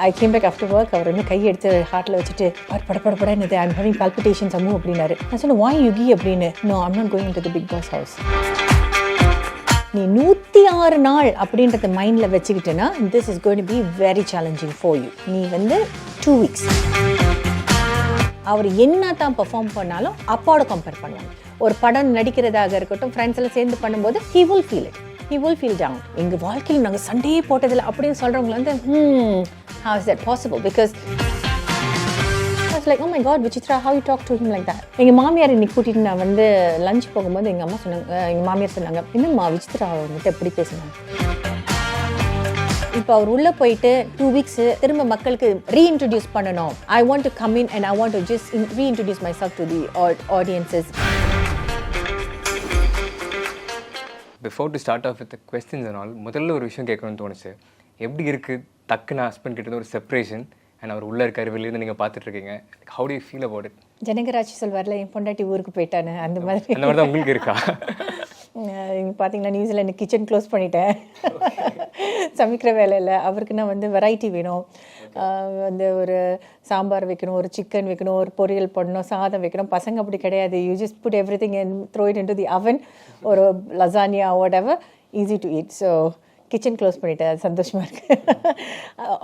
I came back after work. அவர் வந்து கையை எடுத்து ஹார்ட்டில் வச்சுட்டு படப்படன்னு I'm having palpitations அம்மு அப்படின்னாரு. நான் சொன்னேன் why Yugi அப்படின்னு. No, I'm not going into the Bigg Boss house. நீ 106 நாள் அப்படின்றத மைண்டில் வச்சுக்கிட்டேன்னா this is going to be very challenging for you. நீ வந்து 2 weeks. அவர் என்ன தான் பெர்ஃபார்ம் பண்ணாலும் அப்பாவோட கம்பேர் பண்ணுவாங்க. ஒரு படம் நடிக்கிறதாக இருக்கட்டும், ஃப்ரெண்ட்ஸ் எல்லாம் சேர்ந்து பண்ணும்போது he will feel it. He will feel down. எங்கள் வாழ்க்கையில் நாங்கள் சண்டையே போட்டதில்லை அப்படின்னு சொல்கிறவங்க வந்து how is that possible? Because I was like, oh my God, Vichithra, how you talk to him like that? எங்கள் மாமியார் இன்னைக்கு கூட்டிகிட்டு நான் வந்து லஞ்ச் போகும்போது எங்கள் அம்மா சொன்னாங்க, எங்கள் மாமியார் சொன்னாங்க, என்னம்மா விசித்ரா வந்துட்டு எப்படி பேசினாங்க. இப்போ அவர் உள்ளே போயிட்டு 2 weeks திரும்ப மக்களுக்கு ரீஇன்ட்ரடியூஸ் பண்ணணும். I want to come in and I want to just reintroduce myself to the audiences. Before to start off with the questions and all, முதல்ல ஒரு விஷயம் கேட்கணும்னு தோணுச்சு. எப்படி இருக்குது டக்குன்னு ஹஸ்பண்ட் கிட்ட ஒரு செப்பரேஷன் அண்ட் அவர் உள்ளே இருக்காரு, வெளியிருந்து நீங்கள் பார்த்துட்ருக்கீங்க. How do you feel about it? Janagaraj சொல்வார்ல, என் பொண்டாட்டி ஊருக்கு போயிட்டானு, அந்த மாதிரி தான் உங்களுக்கு இருக்கா? இங்கே பார்த்தீங்கன்னா நியூஸில் கிச்சன் க்ளோஸ் பண்ணிட்டேன். சமைக்கிற வேலையில் அவருக்கு நான் வந்து வெரைட்டி வேணும். வந்து ஒரு சாம்பார் வைக்கணும், ஒரு சிக்கன் வைக்கணும், ஒரு பொரியல் பண்ணணும், சாதம் வைக்கணும். பசங்க அப்படி கிடையாது. You just put everything and throw it into the oven. ஒரு lasagna whatever, easy to eat. So kitchen close பண்ணிட்டேன், அது சந்தோஷமாக இருக்குது.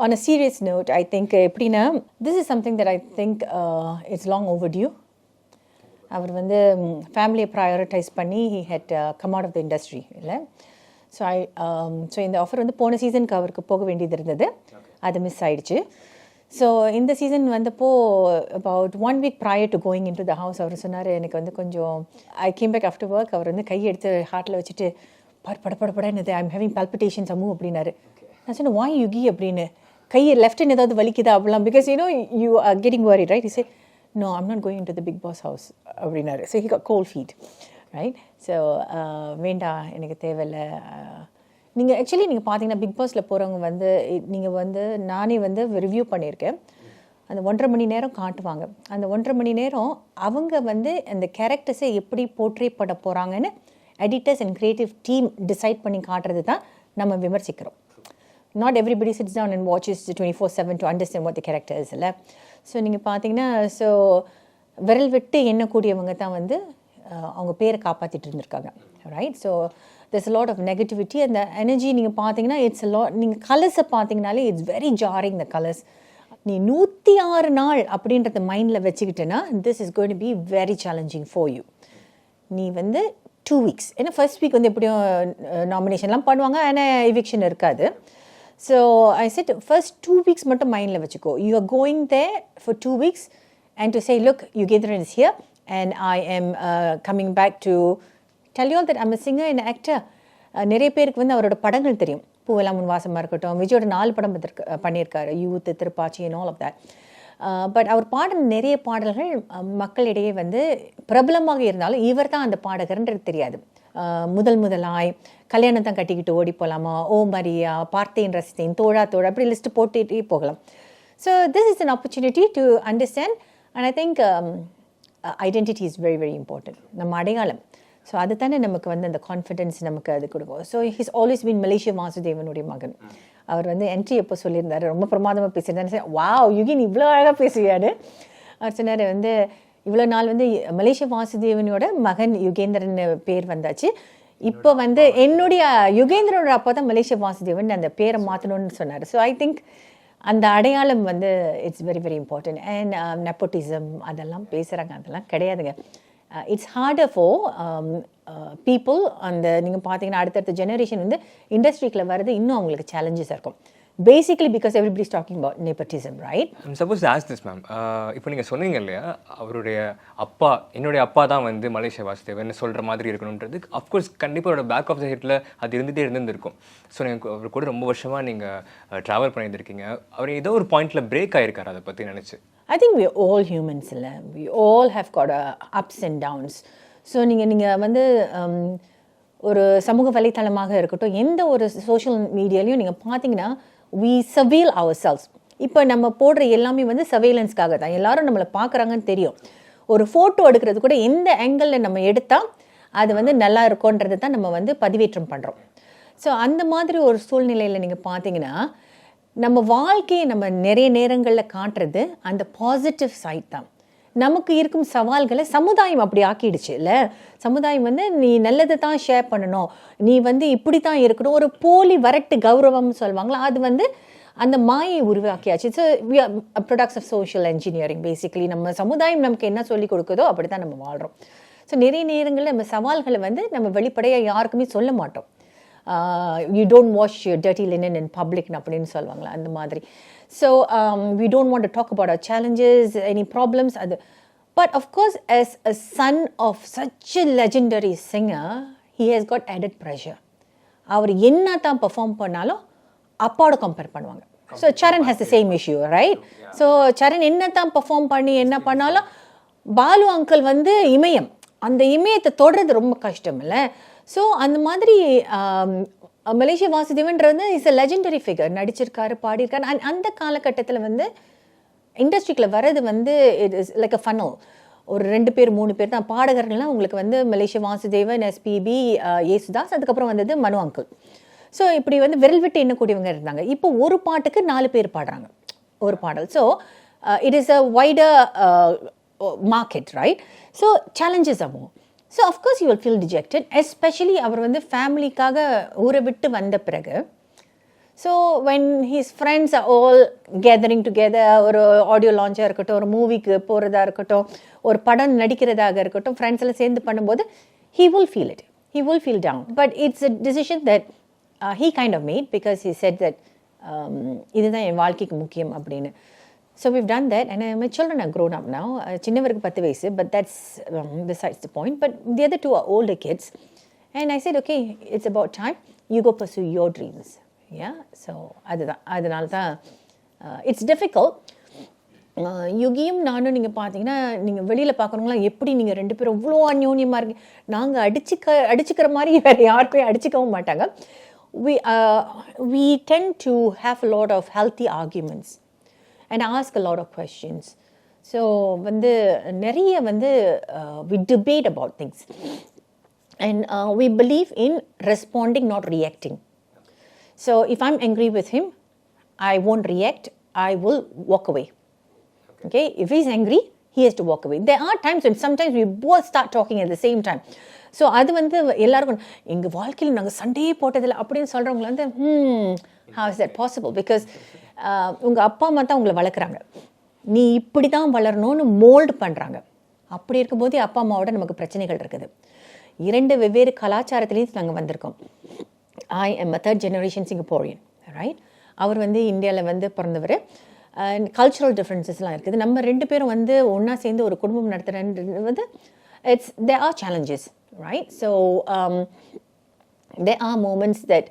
On a serious note, I think எப்படின்னா, this is something that I think it's long overdue. அவர் வந்து ஃபேமிலியை prioritise பண்ணி he had come out of the industry இல்லை. ஸோ இந்த ஆஃபர் வந்து போன சீசனுக்கு அவருக்கு போக வேண்டியது இருந்தது, அது மிஸ் ஆயிடுச்சு. ஸோ இந்த சீசன் வந்தப்போ about 1 week prior to going into the house அவர் சொன்னார், எனக்கு வந்து கொஞ்சம் I came back after work. அவர் வந்து கையை எடுத்து ஹார்ட்டில் வச்சுட்டு படப்படன்னு I'm having palpitations அம்மு அப்படின்னாரு. நான் சொன்னேன் why Yugi அப்படின்னு. கையை லெஃப்ட் ஏதாவது வலிக்குதா அப்படிலாம், because you are getting worried, right? He said, no, I'm not going into the Bigg Boss house அப்படின்னாரு. So he got cold feet, right? So வேண்டாம், எனக்கு தேவையில்லை. நீங்கள் ஆக்சுவலி நீங்கள் பார்த்தீங்கன்னா பிக் பாஸில் போகிறவங்க வந்து நீங்கள் வந்து நானே வந்து ரிவ்யூ பண்ணியிருக்கேன். அந்த 1.5 மணி நேரம் காட்டுவாங்க. அந்த 1.5 மணி நேரம் அவங்க வந்து அந்த கேரக்டர்ஸை எப்படி போர்ட்ரே பண்ண போகிறாங்கன்னு editors and creative team decide பண்ணி காட்டுறது தான் நம்ம விமர்சிக்கிறோம். Not everybody sits down and watches 24/7 to understand what the character is இல்லை. ஸோ நீங்கள் பார்த்தீங்கன்னா, ஸோ விரல் விட்டு எண்ணக்கூடியவங்க தான் வந்து அவங்க பேரை காப்பாற்றிட்டு இருந்திருக்காங்க, right? So there's a lot of negativity and the energy. நீங்கள் பார்த்தீங்கன்னா இட்ஸ் a lot. நீங்கள் கலர்ஸை பார்த்தீங்கனாலே it's very jarring the colours. நீ 106 நாள் அப்படின்றத மைண்டில் வச்சுக்கிட்டேன்னா this is going to be very challenging for you. நீ வந்து 2 weeks, ஏன்னா ஃபர்ஸ்ட் வீக் வந்து எப்படியும் நாமினேஷன்லாம் பண்ணுவாங்க, ஆனால் எவிக்ஷன் இருக்காது. So I set first 2 weeks மட்டும் மைண்டில் வச்சுக்கோ. You are going there for 2 weeks and to say, look, Yugendran is here and I am coming back to tell you all that I'm a singer and actor. நிறைய பேருக்கு வந்து அவரோட படங்கள் தெரியும். பூவெல்லாம் முன் வாசமாக இருக்கட்டும், விஜயோட 4 படம் பண்ணியிருக்காரு, youth, Thiruppachi and all of that. But அவர் பாடின நிறைய பாடல்கள் மக்களிடையே வந்து பிரபலமாக இருந்தாலும் இவர் தான் அந்த பாடகர்ன்றது தெரியாது. முதலாய், கல்யாணம் தான் கட்டிக்கிட்டு ஓடி போகலாமா, ஓ மரியா, பார்த்தேன் ரசித்தேன், தோழா அப்படி லிஸ்ட்டு போட்டுகிட்டே போகலாம். So this is an opportunity to understand and I think identity is very very important. நம்ம அடையாளம். ஸோ அது தானே நமக்கு வந்து அந்த கான்ஃபிடென்ஸ் நமக்கு அது கொடுக்கும். So his always been Malaysia வாசுதேவனுடைய மகன். அவர் வந்து என்ட்ரி எப்போ சொல்லியிருந்தார், ரொம்ப பிரமாதமாக பேசியிருந்தாரு. வாவ் யுகின் இவ்வளோ அழகாக பேசுவார். அவர் சொன்னார் வந்து இவ்வளோ நாள் வந்து மலேசியா வாசுதேவனோட மகன் யுகேந்திரன் பேர் வந்தாச்சு, இப்போ வந்து என்னுடைய யுகேந்திரனோட அப்பா தான் மலேசியா வாசுதேவன் அந்த பேரை மாற்றணும்னு சொன்னார். ஸோ ஐ திங்க் அந்த அடையாளம் வந்து it's very very important. And nepotism அதெல்லாம் பேசுகிறாங்க, அதெல்லாம் கிடையாதுங்க. It's harder for people. அந்த நீங்கள் பார்த்தீங்கன்னா அடுத்தடுத்த ஜெனரேஷன் வந்து இண்டஸ்ட்ரிக்குள்ள வர்றது இன்னும் அவங்களுக்கு சேலஞ்சஸாக இருக்கும். Basically because everybody is talking about nepotism, right? Suppose ask this ma'am, இப்போ நீங்கள் சொன்னீங்க இல்லையா, அவருடைய அப்பா என்னுடைய அப்பா தான் வந்து மலேசியா வாசுதேவன் சொல்கிற மாதிரி இருக்கணுன்றது. அஃப்கோர்ஸ் கண்டிப்பாக அவரோட பேக் ஆஃப் த ஹெட்டில் அது இருந்துகிட்டே இருந்திருக்கும். ஸோ நீங்கள் அவர் கூட ரொம்ப வருஷமாக நீங்கள் ட்ராவல் பண்ணியிருந்திருக்கீங்க. அவர் ஏதோ ஒரு பாயிண்டில் பிரேக் ஆகிருக்காரு அதை பற்றி நினச்சி. I think we are all humans, we all have got ups and downs. So நீங்கள் வந்து ஒரு சமூக வலைத்தளமாக இருக்கட்டும், எந்த ஒரு சோஷியல் மீடியாலையும் நீங்கள் பார்த்தீங்கன்னா we surveil ourselves. இப்போ நம்ம போடுற எல்லாமே வந்து சர்வேலன்ஸ்க்காக தான். எல்லாரும் நம்மளை பார்க்குறாங்கன்னு தெரியும். ஒரு ஃபோட்டோ எடுக்கிறது கூட எந்த ஆங்கிளில் நம்ம எடுத்தால் அது வந்து நல்லா இருக்கும்ன்றது தான் நம்ம வந்து பதிவேற்றம் பண்ணுறோம். ஸோ அந்த மாதிரி ஒரு சூழ்நிலையில் நீங்கள் பார்த்தீங்கன்னா நம்ம வாழ்க்கையை நம்ம நிறைய நேரங்களில் காட்டுறது அந்த பாசிட்டிவ் சைட் தான். நமக்கு இருக்கும் சவால்களை சமுதாயம் அப்படி ஆக்கிடுச்சு இல்லை. சமுதாயம் வந்து நீ நல்லதை தான் ஷேர் பண்ணணும், நீ வந்து இப்படி தான் இருக்கணும், ஒரு போலி வரட்டு கௌரவம்னு சொல்லுவாங்களா, அது வந்து அந்த மாயை உருவாக்கியாச்சு. So products of social engineering. Basically நம்ம சமுதாயம் நமக்கு என்ன சொல்லி கொடுக்குதோ அப்படி தான் நம்ம வாழ்கிறோம். ஸோ நிறைய நேரங்களில் நம்ம சவால்களை வந்து நம்ம வெளிப்படையாக யாருக்குமே சொல்ல மாட்டோம். You don't wash dirty linen in பப்ளிக்னு அப்படின்னு சொல்லுவாங்களா, அந்த மாதிரி. So we don't want to talk about our challenges, any problems அது. But of course as a son of such a legendary singer, he has got added pressure. அவர் என்ன தான் perform பண்ணாலும் அப்பாவோட கம்பேர் பண்ணுவாங்க. So Charan has the same issue, right? So Charan என்ன தான் perform பண்ணி என்ன பண்ணாலும் பாலு அங்கிள் வந்து இமயம், அந்த இமயத்தை தொடர்றது ரொம்ப கஷ்டம் இல்லை. ஸோ அந்த மாதிரி மலேசியா வாசுதேவன்றது இஸ் அ லெஜெண்டரி ஃபிகர். நடிச்சிருக்காரு, பாடியிருக்காரு. அந்த காலகட்டத்தில் வந்து இண்டஸ்ட்ரிக்கில் வர்றது வந்து it is like a funnel. ஒரு 2 பேர் 3 பேர் தான் பாடகர்கள்லாம். உங்களுக்கு வந்து மலேசியா வாசுதேவன், எஸ்பிபி, யேசுதாஸ், அதுக்கப்புறம் வந்தது மனு அங்கிள். ஸோ இப்படி வந்து விரல் விட்டு எண்ணக்கூடியவங்க இருந்தாங்க. இப்போ ஒரு பாட்டுக்கு 4 பேர் பாடுறாங்க ஒரு பாடல். So it is a wider market, right? So challenges ஆகும். So of course you will feel dejected, especially அவர் வந்து ஃபேமிலிக்காக ஊரை விட்டு வந்த பிறகு. So when his friends are all gathering together, ஒரு ஆடியோ லான்ச்சாக இருக்கட்டும், ஒரு மூவிக்கு போகிறதா இருக்கட்டும், ஒரு படம் நடிக்கிறதாக இருக்கட்டும், ஃப்ரெண்ட்ஸ் எல்லாம் சேர்ந்து பண்ணும்போது he will feel it. He will feel down. But it's a decision that he kind of made because he said that இதுதான் என் வாழ்க்கைக்கு முக்கியம் அப்படின்னு. So we've done that, and my children are grown up now. சின்னவருக்கு 10 வயசு, but that's besides the point. But the other 2 are older kids. And I said, okay, it's about time you go pursue your dreams. Yeah, so அதனால தான் it's difficult. யுகியும் நானும் நீங்கள் பார்த்தீங்கன்னா, நீங்கள் வெளியில் பார்க்குறவங்களாம் எப்படி நீங்கள் 2 பேரும் இவ்வளோ அந்யோன்யமாக இருக்கு. நாங்கள் அடிச்சுக்கிற மாதிரி வேறு யாருக்கும் அடிச்சுக்கவும் மாட்டாங்க. We tend to have a lot of healthy arguments and ask a lot of questions. So வந்து நிறைய வந்து we debate about things, and we believe in responding, not reacting. So if I'm angry with him, I won't react, I will walk away. Okay, if he's angry, he has to walk away. There are times when sometimes we both start talking at the same time. So அது வந்து எல்லாருக்கும் எங்கள் வாழ்க்கையில் நாங்கள் சண்டையே போட்டதில்லை அப்படின்னு சொல்கிறவங்கள வந்து how is that possible? Because உங்கள் அப்பா அம்மா தான் உங்களை வளர்க்குறாங்க, நீ இப்படி தான் வளரணும்னு மோல்டு பண்ணுறாங்க. அப்படி இருக்கும்போது அப்பா அம்மாவோட நமக்கு பிரச்சனைகள் இருக்குது. 2 வெவ்வேறு கலாச்சாரத்துலேயும் நாங்கள் வந்திருக்கோம். I am a 3rd generation Singaporean, right? அவர் வந்து இந்தியாவில் வந்து பிறந்தவர். அண்ட் கல்ச்சுரல் டிஃப்ரென்சஸ்லாம் இருக்குது. நம்ம 2 பேரும் வந்து ஒன்றா சேர்ந்து ஒரு குடும்பம் நடத்துகிறது வந்து there are challenges, right? So there are moments that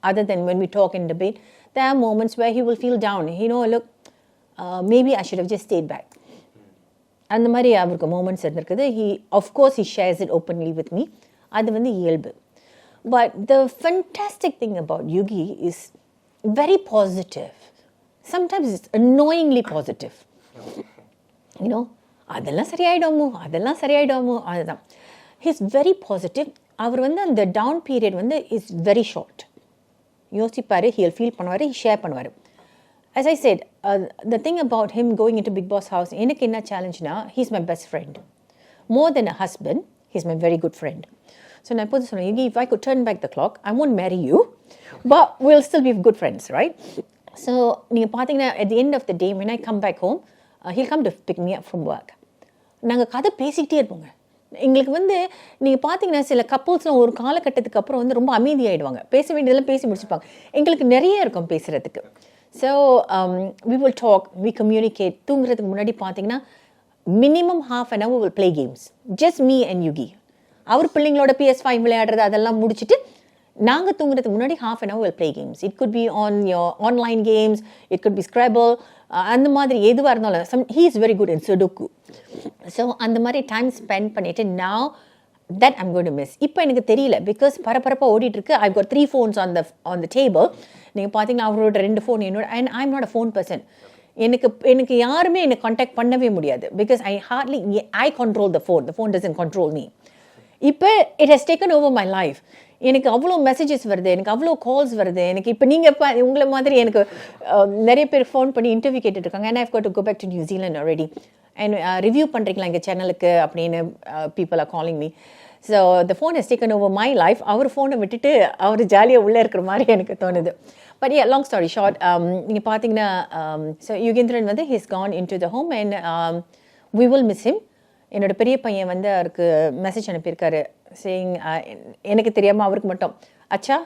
other than when we talk and debate, there are moments where he will feel down. You know, look, maybe I should have just stayed back. அந்த மாதிரி அவருக்கு moments இருந்திருக்குது. of course he shares it openly with me. அது வந்து இயல்பு. But the fantastic thing about Yugi is very positive. Sometimes it's annoyingly positive. You know, அதெல்லாம் சரியாயிடுமோ அதுதான். He's very positive. அவர் வந்து அந்த டவுன் பீரியட் வந்து இஸ் வெரி ஷார்ட். யோசிப்பார், he'll feel பண்ணுவார், ஷேர் பண்ணுவார். As I said, the thing about him going into Bigg Boss house, எனக்கு என்ன சேலஞ்ச்னா, he's my best friend. More than a husband, he's my very good friend. So நான் எப்போது சொன்னேன், if I could turn back the clock, I won't marry you, but we'll still be good friends, right? So நீங்கள் பார்த்தீங்கன்னா, at the end of the day, when I come back home, he'll come to pick me up from work. நாங்கள் கதை பேசிக்கிட்டே இருப்போங்க. எங்களுக்கு வந்து நீங்கள் பார்த்தீங்கன்னா, சில கப்புள்ஸ்லாம் ஒரு காலகட்டத்துக்கு அப்புறம் வந்து ரொம்ப அமைதியாகிடுவாங்க. பேச வேண்டியதெல்லாம் பேசி முடிச்சுப்பாங்க. எங்களுக்கு நிறைய இருக்கும் பேசுகிறதுக்கு. So we will talk, we communicate. தூங்குறதுக்கு முன்னாடி பார்த்தீங்கன்னா, minimum half an hour will play games. Just me and Yugi. அவர் பிள்ளைங்களோட PS5 விளையாடுறது அதெல்லாம் முடிச்சுட்டு நாங்கள் தூங்குறதுக்கு முன்னாடி half an hour will play games. It could be on your online games, it could be Scrabble, அந்த மாதிரி எதுவாக இருந்தாலும். He is very good in Sudoku. So அந்த மாதிரி டைம் ஸ்பெண்ட் பண்ணிவிட்டு now that I'm going to miss. இப்போ எனக்கு தெரியல, பிகாஸ் பரபரப்பாக ஓடிட்டுருக்கு. I've got 3 phones on the table. நீங்கள் பார்த்தீங்கன்னா அவரோட 2 ஃபோன் என்னோட. And I'm not a phone person. எனக்கு யாருமே என்னை கான்டாக்ட் பண்ணவே முடியாது. Because I control the phone. The phone doesn't control me. இப்போ it has taken over my life. எனக்கு அவ்வளோ மெசேஜஸ் வருது, எனக்கு அவ்வளோ கால்ஸ் வருது. எனக்கு இப்போ நீங்கள் உங்களை மாதிரி எனக்கு நிறைய பேர் ஃபோன் பண்ணி இன்டர்வியூ கேட்டுட்ருக்காங்க. And I have got to go back to நியூசிலாண்ட் ஆல்ரெடி. அண்ட் ரிவ்யூ பண்ணுறீங்களா எங்கள் சேனலுக்கு அப்படின்னு people are calling me. So the phone has taken over my life. அவர் ஃபோனை விட்டுட்டு அவர் ஜாலியாக உள்ளே இருக்கிற மாதிரி எனக்கு தோணுது. But yeah, long story short, நீங்கள் பார்த்தீங்கன்னா ஸோ யுகேந்திரன் வந்து his gone into the home and we will miss him. என்னோட பெரிய பையன் வந்து அவருக்கு மெசேஜ் அனுப்பியிருக்காரு சேயிங், எனக்கு தெரியாமல் அவருக்கு மட்டும், அச்சா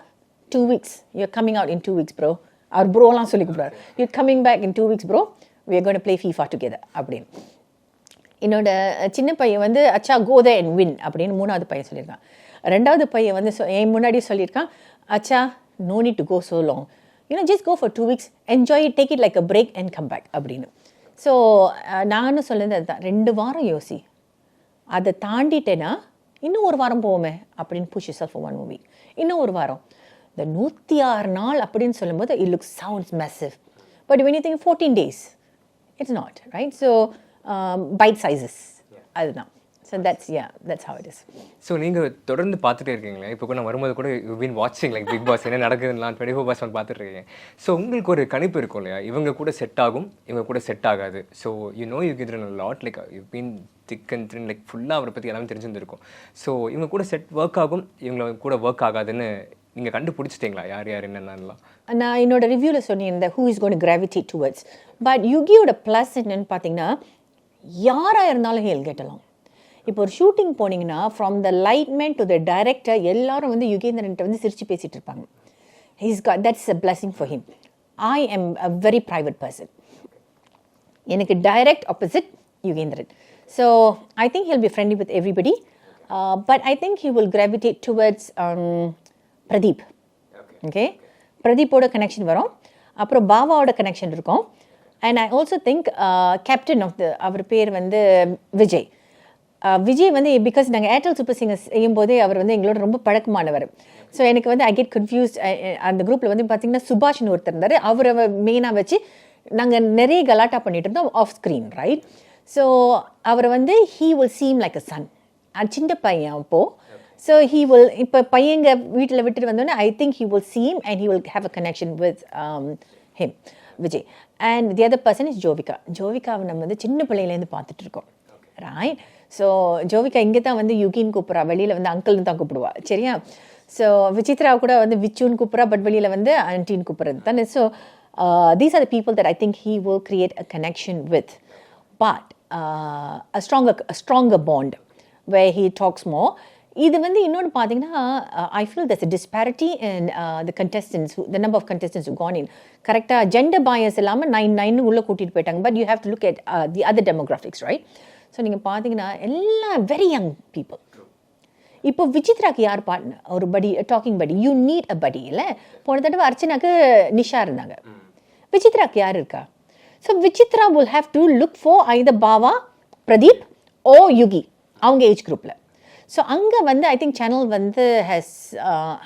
2 weeks you're coming out in 2 weeks bro. அவர் ப்ரோலாம் சொல்லி கூப்பிட்றாரு, you're coming back in 2 weeks bro, we are going to play FIFA together அப்படின்னு. என்னோட சின்ன பையன் வந்து அச்சா go there and win அப்படின்னு 3வது பையன் சொல்லியிருக்கான். 2வது பையன் வந்து என் முன்னாடி சொல்லியிருக்கான், அச்சா no need to go so long, just go for 2 weeks, enjoy it, take it like a break and come back அப்படின்னு. ஸோ நானும் சொல்லுறது அதுதான், 2 வாரம் யோசி, அதை தாண்டிட்டேன்னா இன்னும் 1 வாரம் போவோமே அப்படின்னு push yourself for 1 more week. இன்னும் 1 வாரம். இந்த 106 நாள் அப்படின்னு சொல்லும்போது it looks sounds massive, but when you think 14 days it's not, right? So bite sizes, அதுதான். So that's how it is. So நீங்கள் தொடர்ந்து பார்த்துட்டே இருக்கீங்களே, இப்போ கூட நான் வரும்போது கூட யூ பீன் வாட்சிங் லைக் பிக் பாஸ் என்ன நடக்குதுலாம் 24/7 பார்த்துட்டு இருக்கீங்க. ஸோ உங்களுக்கு ஒரு கணிப்பு இருக்கும் இல்லையா, இவங்க கூட செட் ஆகும், இவங்க கூட செட் ஆகாது. So Yugendran lot like you been thick and thin like ஃபுல்லாக அவரை பற்றி எல்லாமே தெரிஞ்சிருந்திருக்கும். ஸோ இவங்க கூட செட் ஒர்க் ஆகும், இவங்க கூட ஒர்க் ஆகாதுன்னு நீங்கள் கண்டுபிடிச்சிட்டிங்களா யார் யார் என்னென்னலாம்? நான் என்னோட ரிவ்யூவில் சொன்னேன் who is going to gravitate towards. But யுகியோட ப்ளஸ் என்னன்னு பார்த்தீங்கன்னா, யாராக இருந்தாலும் he'll get along. இப்போ ஒரு ஷூட்டிங் போனீங்கன்னா from the lightman to the director எல்லாரும் வந்து யுகேந்திரன்ட்ட வந்து சிரிச்சு பேசிகிட்டு இருப்பாங்க. He's got that's a blessing for him. I am a very private person. எனக்கு direct opposite Yugendran. So I think he'll be friendly with everybody, but I think he will gravitate towards Pradeep. Okay, பிரதீப்போட connection வரும், அப்புறம் பாவாவோட connection இருக்கும். And I also think captain of அவர் பேர் வந்து விஜய். விஜய் வந்து பிகாஸ் நாங்கள் ஏர்டெல் சூப்பர் சிங்கர்ஸ் செய்யும்போதே அவர் வந்து எங்களோட ரொம்ப பழக்கமானவர். ஸோ எனக்கு வந்து ஐ கெட் கன்ஃபியூஸ்ட். அந்த குரூப்பில் வந்து பார்த்திங்கன்னா சுபாஷ்னு ஒருத்தர் இருந்தார், அவரை மெயினாக வச்சு நாங்கள் நிறைய கலாட்டா பண்ணிட்டு இருந்தோம் ஆஃப் ஸ்க்ரீன், ரைட்? ஸோ அவரை வந்து he will seem like a Sun. சின்ன பையன் அப்போது. ஸோ ஹீ வில் இப்போ பையங்க வீட்டில் விட்டுட்டு வந்தோடனே I think he will seem and he will have a connection with him, Vijay. And the other person is Jovika. ஜோவிகாவை நம்ம வந்து சின்ன பிள்ளையிலேருந்து பார்த்துட்டு இருக்கோம், ரைட்? ஸோ ஜோவிகா இங்கே தான் வந்து யுகின்னு கூப்பிட்றா, வெளியில் வந்து அங்கிள்னு தான் கூப்பிடுவா, சரியா? ஸோ விசித்ரா கூட வந்து விச்சுன்னு கூப்பிட்றா, பட் வெளியில் வந்து ஆன்டின்னு கூப்பிட்றது தானே. So these are the people that I think he will create a connection with, but a stronger bond where he talks more. இது வந்து இன்னொன்று பார்த்தீங்கன்னா, I feel that's a disparity in the contestants, the number of contestants who gone in. கரெக்டாக gender bias இல்லாமல் 9 உள்ளே கூட்டிகிட்டு போயிட்டாங்க. But you have to look at the other demographics, right? So நீங்கள் பார்த்தீங்கன்னா எல்லாம் வெரி யங் பீப்புள். இப்போ விசித்ராக்கு யார் பார்ட்னர்? ஒரு படி, டாக்கிங் படி. யூ நீட் அ படி இல்லை? போன தடவை அர்ச்சனாக்கு நிஷா இருந்தாங்க, விசித்ராக்கு யார் இருக்கா? So Vichitra will have to look for either Bava, Pradeep or Yugi, அவங்க ஏஜ் குரூப்பில். ஸோ அங்கே வந்து ஐ திங்க் சேனல் வந்து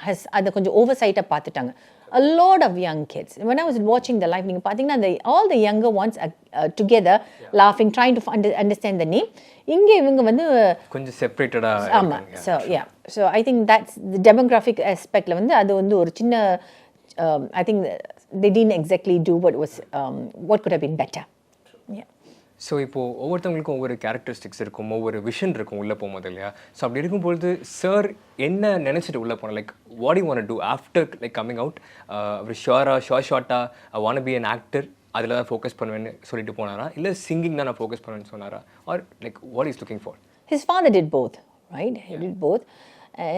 ஹஸ் அதை கொஞ்சம் ஓவர் சைட்டாக பார்த்துட்டாங்க. A lot of young kids. When I was watching the live, நீங்க பார்த்தீங்கன்னா all the younger ones are together laughing, trying to understand the name. இங்க இவங்க வந்து கொஞ்சம் செப்பரேட்டடா. ஆமா. So I think that's the demographic aspectல வந்து அது வந்து ஒரு சின்ன I think they didn't exactly do what could have been better. Yeah. So இப்போது ஒவ்வொருத்தவங்களுக்கும் ஒவ்வொரு கேரக்டரிஸ்டிக்ஸ் இருக்கும், ஒவ்வொரு விஷன் இருக்கும் உள்ளே போகும்போது இல்லையா? ஸோ அப்படி இருக்கும்பொழுது சார் என்ன நினச்சிட்டு உள்ளே போனோம், like what you want to after like coming out? அவர் ஷார்ட்டாக I want be an actor, அதில் தான் ஃபோக்கஸ் பண்ணுவேன்னு சொல்லிட்டு போனாரா, இல்லை சிங்கிங் தான் நான் ஃபோக்கஸ் பண்ணுவேன்னு சொன்னாரா, or like what is looking for? His father did both, right? He did both.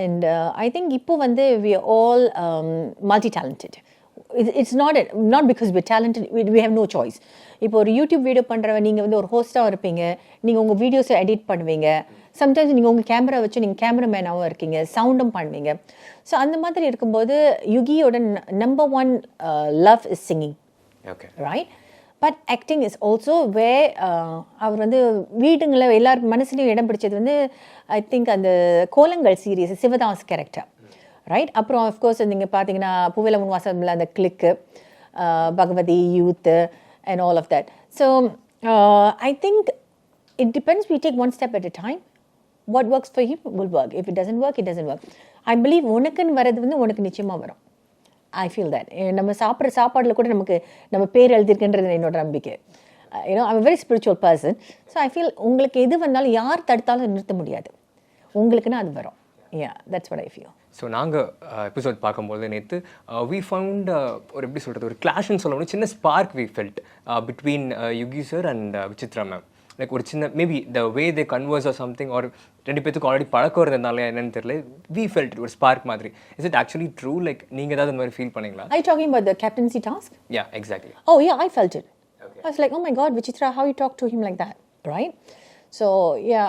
And I think இப்போ வந்து we are all multi-talented. It's not because we're talented, we have no choice. இப்போ ஒரு YouTube video பண்ணுறவங்க, நீங்கள் வந்து ஒரு ஹோஸ்ட்டாகவும் இருப்பீங்க, நீங்கள் உங்கள் வீடியோஸை எடிட் பண்ணுவீங்க, சம்டைம்ஸ் நீங்கள் உங்கள் கேமரா வச்சு நீங்கள் கேமராமேனாகவும் இருக்கீங்க, சவுண்டும் பண்ணுவீங்க. ஸோ அந்த மாதிரி இருக்கும்போது யுகியோட number 1 love is singing, right? But acting is also way அவர் வந்து வீடுங்களில் எல்லார் மனசுலையும் இடம் பிடிச்சது வந்து ஐ திங்க் அந்த Kolangal series Sivadas character, right? அப்புறம் அஃப்கோர்ஸ் நீங்கள் பார்த்தீங்கன்னா பூவேல முன்வாசமில் அந்த கிளிக்கு, Bhagavathi, youth and all of that. So I think it depends, we take one step at a time. what works for him will work. If it doesn't work, it doesn't work. I believe உனக்குன்னு வரது வந்து உனக்கு நிச்சயமாக வரும். I feel that. நம்ம சாப்பிட்ற சாப்பாடில் கூட நமக்கு நம்ம பேர் எழுதிருக்குன்றது என்னோட நம்பிக்கை. I'm a very spiritual person. So I feel உங்களுக்கு எது வந்தாலும் யார் தடுத்தாலும் நிறுத்த முடியாது. உங்களுக்குன்னா அது வரும். Yeah, that's what I feel. So நாங்கள் எபிசோட் பார்க்கும்போது நேற்று வி ஃபவுண்ட் ஒரு எப்படி சொல்கிறது ஒரு கிளாஷ்னு சொல்ல முடியும், சின்ன spark we felt between Yugi sir and Vichitra ma'am. Like ஒரு சின்ன maybe the way they converse or something or ரெண்டு பேத்துக்கு ஆல்ரெடி பழக்கம் இருந்ததுனால என்னன்னு தெரியல, வி ஃபெல்ட் ஒரு ஸ்பார்க் மாதிரி. Is it actually true? Like நீங்கள் ஏதாவது இந்த மாதிரி ஃபீல் பண்ணீங்களா? Are you talking about the captaincy task? Yeah, exactly. Oh yeah, I felt it. Okay. I was like, oh my God, Vichithra, how you talk to him like that, right? So yeah,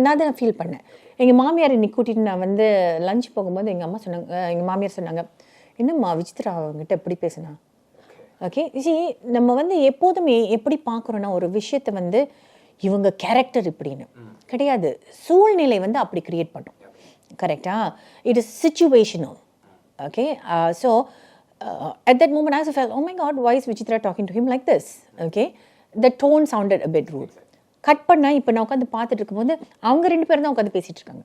நான் தான் feel பண்ணேன். எங்கள் மாமியார் இன்னைக்கு கூட்டிகிட்டு நான் வந்து lunch போகும்போது எங்கள் அம்மா சொன்னாங்க, எங்கள் மாமியார் சொன்னாங்க, என்னம்மா விசித்ரா அவங்ககிட்ட எப்படி பேசுனா? ஓகே, நம்ம வந்து எப்போதுமே எப்படி பார்க்குறோன்னா ஒரு விஷயத்தை வந்து இவங்க கேரக்டர் இப்படின்னு கிடையாது, சூழ்நிலை வந்து அப்படி கிரியேட் பண்ணும். கரெக்டா? It is situational. Okay, so at that moment I also felt, oh my God, why is Vichithra talking to him like this? Okay, the tone sounded a bit rude. Cut பண்ணால் இப்போ நான் உட்காந்து பார்த்துட்டு இருக்கும்போது அவங்க ரெண்டு பேரும் தான் உட்காந்து பேசிகிட்டு இருக்காங்க.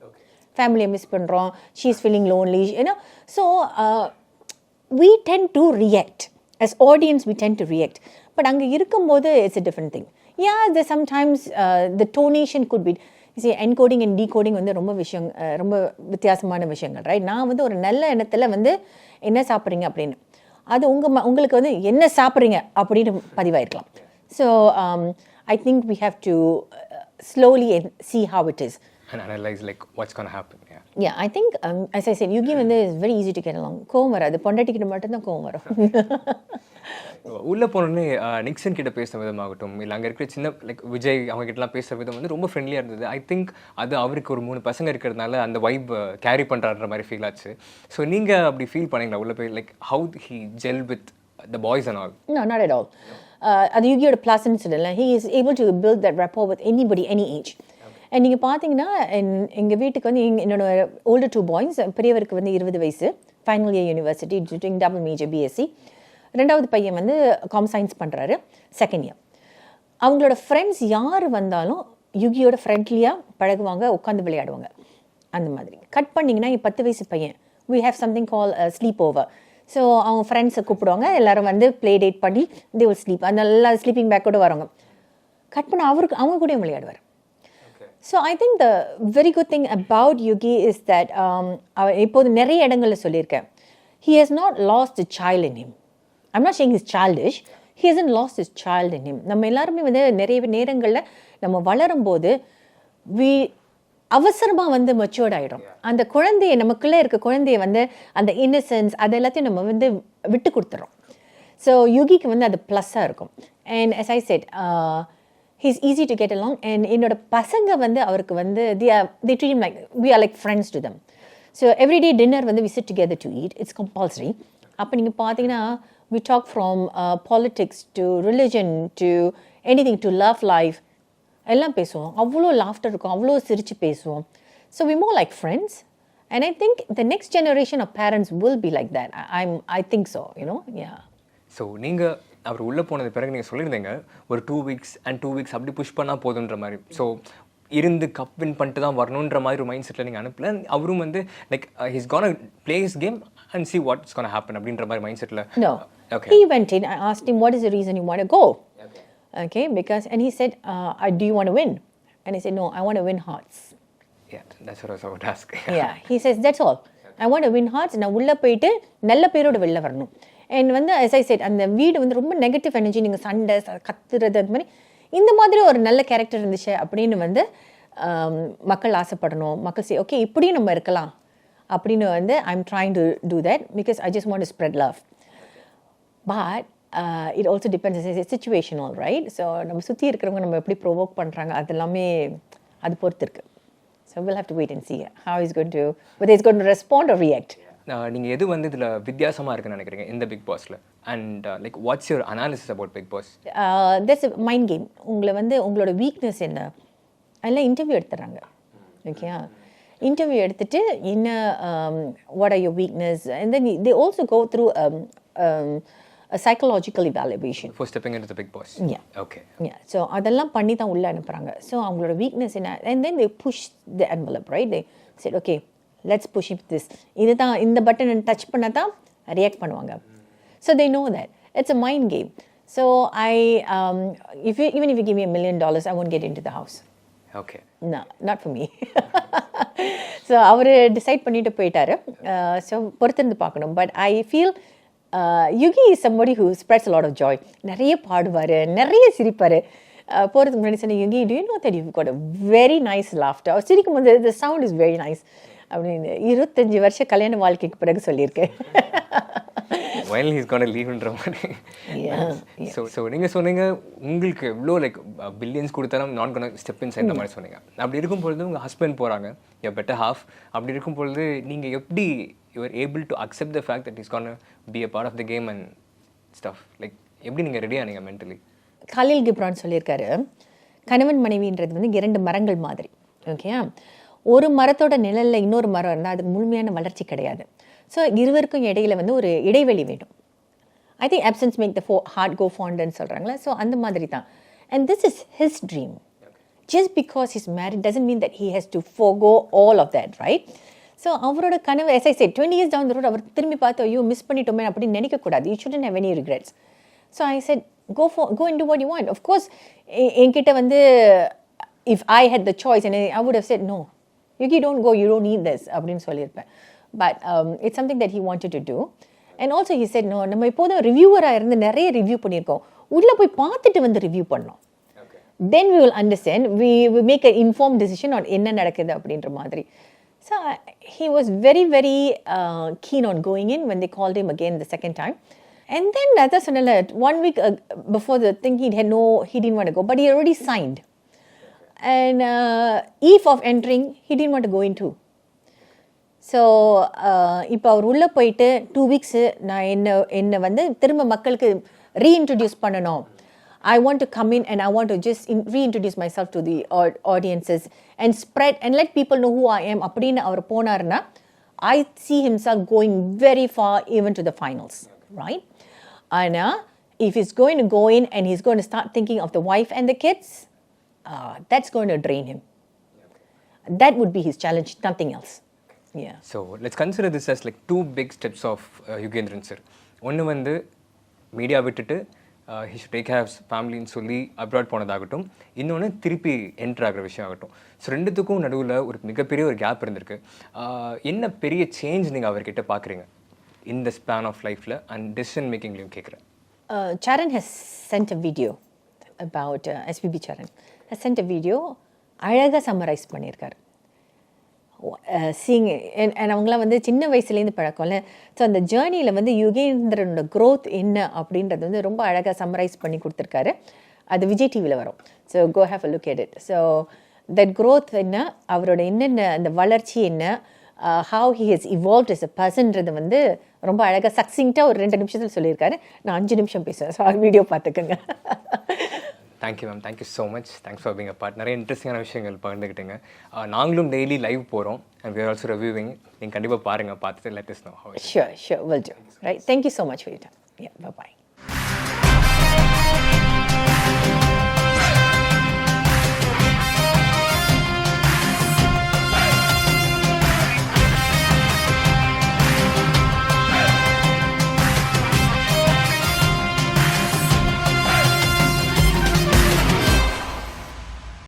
ஃபேமிலியை மிஸ் பண்ணுறோம், ஷீ இஸ் ஃபீலிங் லோன்லி, ஏன்னா. So we tend to react. As audience, we tend to react. But அங்கே இருக்கும்போது it's a different thing. Yeah, there sometimes the tonation could be, encoding and decoding வந்து ரொம்ப விஷயம், ரொம்ப வித்தியாசமான விஷயங்கள், ரைட்? நான் வந்து ஒரு நல்ல எண்ணத்தில் வந்து என்ன சாப்பிட்றீங்க அப்படின்னு, அது உங்களுக்கு வந்து என்ன சாப்பிட்றீங்க அப்படின்னு பதிவாயிருக்கலாம். So I think we have to slowly see how it is. And analyze like what's going to happen. Yeah, I think, as I said, Yugi வந்து is very easy to get along. கோவம் வராது, பொண்டாட்டிக்கிட்ட மட்டும்தான் கோவம் வரும். உள்ளே போனோடனே Nixon கிட்ட பேசுகிற விதமாகட்டும், இல்லை அங்கே இருக்கிற சின்ன லைக் விஜய் அவங்க கிட்டலாம் பேசுகிற விதம் வந்து ரொம்ப ஃப்ரெண்ட்லியாக இருந்தது. ஐ திங்க் அது அவருக்கு ஒரு 3 பசங்க இருக்கிறதுனால அந்த வைப் கேரி பண்ணுறான்ற மாதிரி ஃபீல் ஆச்சு. ஸோ நீங்கள் அப்படி ஃபீல் பண்ணீங்களா உள்ளே போய், like how he gel with the boys and all? No, not at all. அது யுகியோட ப்ளஸ்ன்னு சொல்லலாம். He is able to build that rapport with anybody, any age. And நீங்கள் பார்த்தீங்கன்னா எங்கள் வீட்டுக்கு வந்து என்னோட older 2 boys, பெரியவருக்கு வந்து 20 வயசு, final year university doing double major BSc. ரெண்டாவது பையன் வந்து சயின்ஸ் பண்ணுறாரு, செகண்ட் இயர். அவங்களோட ஃப்ரெண்ட்ஸ் யார் வந்தாலும் யுகியோட ஃப்ரெண்ட்லியாக பழகுவாங்க, உட்காந்து விளையாடுவாங்க, அந்த மாதிரி. கட் பண்ணிங்கன்னா 10 வயசு பையன், we have something called sleep over. So அவங்க ஃப்ரெண்ட்ஸை கூப்பிடுவாங்க, எல்லோரும் வந்து ப்ளே டேட் பண்ணி they will sleep. அந்த நல்லா ஸ்லீப்பிங் பேக்கோடு வரவங்க கட் பண்ண அவங்க கூடயும் விளையாடுவார். So I think the very good thing about Yuqi is that, இப்போது நிறைய இடங்களில் சொல்லியிருக்கேன், he has not lost a child in him. I'm not saying he's childish. He hasn't lost his child in him. நம்ம எல்லாருமே வந்து நிறைய நேரங்களில் நம்ம வளரும்போது அவசரமாக வந்து மெச்சூர்ட் ஆகிடும். அந்த குழந்தைய, நமக்குள்ளே இருக்க குழந்தைய வந்து அந்த இன்னசென்ஸ் அது எல்லாத்தையும் நம்ம வந்து விட்டு கொடுத்துறோம். ஸோ யுகிக்கு வந்து அது ப்ளஸ்ஸாக இருக்கும். And as I said, he's easy to get along. And என்னோட பசங்க வந்து அவருக்கு வந்து they treat him like we are like friends to them. So every day dinner வந்து we sit together to eat. It's compulsory. அப்போ நீங்கள் பார்த்தீங்கன்னா we talk from politics to religion to anything, to love life. எல்லாம் பேசுவோம், அவ்வளோ laughter இருக்கும், அவ்வளோ சிரித்து பேசுவோம். So we more like friends. And I think the next generation of parents will be like that. I think so, yeah. So நீங்கள் அவர் உள்ளே போனது பிறகு நீங்கள் சொல்லியிருந்தீங்க ஒரு 2 வீக்ஸ் அண்ட் 2 வீக்ஸ் அப்படி புஷ் பண்ணால் போதுன்ற மாதிரி. ஸோ இருந்து கப் வின் பண்ணிட்டு தான் வரணுன்ற மாதிரி ஒரு மைண்ட் செட்டில் நீங்கள் அனுப்பல. அவரும் வந்து like he's gonna play his game and see what's gonna happen அப்படின்ற மாதிரி மைண்ட் செட்டில். No. Okay. He went in. I asked him, what is the reason you want to go? Okay, because, and he said, do you want to win? And I said, no, I want to win hearts. Yeah, that's what I was about to ask. Yeah, he says, that's all. I want to win hearts. நான் உள்ளே போயிட்டு நல்ல பேரோட வெளில வரணும். And வந்து as I said, அந்த வீடு வந்து ரொம்ப நெகட்டிவ் எனர்ஜி, நீங்கள் சண்டை கத்துறது அது மாதிரி, இந்த மாதிரி ஒரு நல்ல கேரக்டர் இருந்துச்சு அப்படின்னு வந்து மக்கள் ஆசைப்படணும். மக்கள் say, okay, இப்படியும் நம்ம இருக்கலாம் அப்படின்னு வந்து I'm trying to do that because I just want to spread love. But it also depends, it's situational, right? So நம்ம சுற்றி இருக்கிறவங்க நம்ம எப்படி ப்ரொவோக் பண்ணுறாங்க அது எல்லாமே அது பொறுத்து இருக்குது. So we'll have to wait and see how he's going to, whether he's going to respond or react. நீங்கள் எது வந்து இதில் வித்தியாசமாக இருக்குன்னு நினைக்கிறீங்க இந்த பிக் பாஸில்? And like what's your analysis about big boss? That's mind game. உங்களை வந்து உங்களோட வீக்னஸ் என்ன அதெல்லாம் இன்டர்வியூ எடுத்துடுறாங்க. ஓகேயா, இன்டர்வியூ எடுத்துட்டு என்ன what are your weakness, and then they also go through psychological evaluation. For stepping into the big boss. Yeah. Okay. Yeah. So அதெல்லாம் பண்ணி தான் உள்ள அனுப்புறாங்க. So அவங்களோட weakness என்ன, and then they push the envelope, right? They said, okay, let's push it this. இதுதான் இந்த button touch பண்ணா தான் ரியாக்ட் பண்ணுவாங்க. So they know that. It's a mind game. So even if you give me $1 million, I won't get into the house. Okay. No, not for me. So அவர் decide பண்ணிட்டு போயிட்டாரு. So பொறுத்திருந்து பார்க்கணும். But I feel Yugi is somebody who spreads a lot of joy. நிறைய பாடுவார், நிறைய சிரிப்பார். போகிறதுக்கு முன்னாடி சொன்ன, Yuqi, do you know that you've got a very nice laughter? அவர் சிரிக்கும் போது the sound is very nice அப்படின்னு 25 வருஷம் கல்யாண வாழ்க்கைக்கு பிறகு சொல்லியிருக்கேன். While he's gonna leave ன்ற மாதிரி. ஸோ நீங்கள் சொன்னீங்க உங்களுக்கு எவ்வளோ லைக் பில்லியன்ஸ் கொடுத்தாலும் நாட் கோனா ஸ்டெப் இன்சைட் இந்த மாதிரி சொன்னீங்க. அப்படி இருக்கும் பொழுது உங்கள் ஹஸ்பண்ட் போகிறாங்க, யர் பெட்டர் ஹாஃப். அப்படி இருக்கும் பொழுது நீங்கள் எப்படி you're able to accept the fact that is can be a part of the game and stuff, like எப்படி நீங்கள் ரெடி ஆனீங்க மென்டலி? கலீல் கிப்ரான் சொல்லியிருக்காரு, கணவன் மனைவின்றது வந்து 2 மரங்கள் மாதிரி. ஓகே, ஒரு மரத்தோட நிழலில் இன்னொரு மரம் இருந்தால் அதுக்கு முழுமையான வளர்ச்சி கிடையாது. ஸோ இருவருக்கும் இடையில வந்து ஒரு இடைவெளி வேணும். I think absence make the heart go fondன்னு சொல்கிறாங்களே, ஸோ அந்த மாதிரி தான். And this is his dream. Just because he's married doesn't mean that he has to forego all of that, right? So அவரோட கனவு, as I said, 20 years down the road அவர் திரும்பி பார்த்து ஐயோ miss பண்ணிட்டோமே அப்படின்னு நினைக்கக்கூடாது. You shouldn't have any regrets. So I said, go and do what you want. Of course, என்கிட்ட வந்து if I had the choice, and I would have said, no, Yuki, don't go, you don't need this அப்படின்னு சொல்லியிருப்பேன். But it's something that he wanted to do. And also he said, no, நம்ம இப்போதும் ரிவ்யூவராக இருந்து நிறைய review பண்ணியிருக்கோம், உள்ளே போய் பார்த்துட்டு வந்து ரிவ்யூ பண்ணோம். Then we will understand, we will make an informed decision on என்ன நடக்குது அப்படின்ற மாதிரி. So he was very, very keen on going in when they called him again the second time. And then அதான் சொன்னல, 1 week before the thing he didn't want to go, but he already signed. And eve of entering, he didn't want to go in too. So இப்போ அவர் உள்ளே போயிட்டு 2 weeks நான் என்னை வந்து திரும்ப மக்களுக்கு ரீஇன்ட்ரடியூஸ் பண்ணணும். I want to come in and I want to just reintroduce myself to the audiences and spread and let people know who I am அப்படின்னு அவர் போனார்னா, I see himself going very far even to the finals, right? ஆனால் if he's going to go in and he's going to start thinking of the wife and the kids, that's going to drain him. That would be his challenge, nothing else. Yeah. So let's consider this as like 2 big steps of Yugendran sir. ஒன்று வந்து media விட்டுட்டு he should take care of ஃபேமிலின்னு சொல்லி abroad போனதாகட்டும், இன்னொன்று திருப்பி enter ஆகிற விஷயம் ஆகட்டும். So ரெண்டுத்துக்கும் நடுவில் ஒரு மிகப்பெரிய ஒரு கேப் இருந்திருக்கு. என்ன பெரிய சேஞ்ச் நீங்கள் அவர்கிட்ட பார்க்குறீங்க இந்த ஸ்பேன் ஆஃப் லைஃப்பில் அண்ட் டெசிஷன் மேக்கிங்லையும் கேட்குறேன். Charan has sent a video about SPB Charan has sent a video, அழகாக சம்மரைஸ் பண்ணியிருக்காரு. சீங் அண்ட் அவங்களாம் வந்து சின்ன வயசுலேருந்து பழக்கம்ல. ஸோ அந்த ஜேர்னியில் வந்து யுகேந்திரனோட க்ரோத் என்ன அப்படின்றது வந்து ரொம்ப அழகாக சம்மரைஸ் பண்ணி கொடுத்துருக்காரு. அது விஜய் டிவியில் வரும். So go have a look at it. So that growth என்ன, அவரோட என்னென்ன அந்த வளர்ச்சி என்ன, how he has evolved as a பர்சன்றது வந்து ரொம்ப அழகாக சக்சிங்டாக ஒரு 2 நிமிஷத்தில் சொல்லியிருக்காரு. நான் 5 நிமிஷம் பேசுவேன். ஸோ வீடியோ பார்த்துக்கோங்க. Thank you ma'am, thank you so much. Thanks for being a part. நிறைய இன்ட்ரெஸ்டிங்கான விஷயங்கள் பகிர்ந்துக்கிட்டீங்க. நாங்களும் டெய்லி லைவ் போகிறோம் and we are also reviewing. நீங்கள் கண்டிப்பாக பாருங்கள், பார்த்துட்டு let us know how it is. Sure, will do. Right. Thank you so much for your time. Yeah, bye-bye.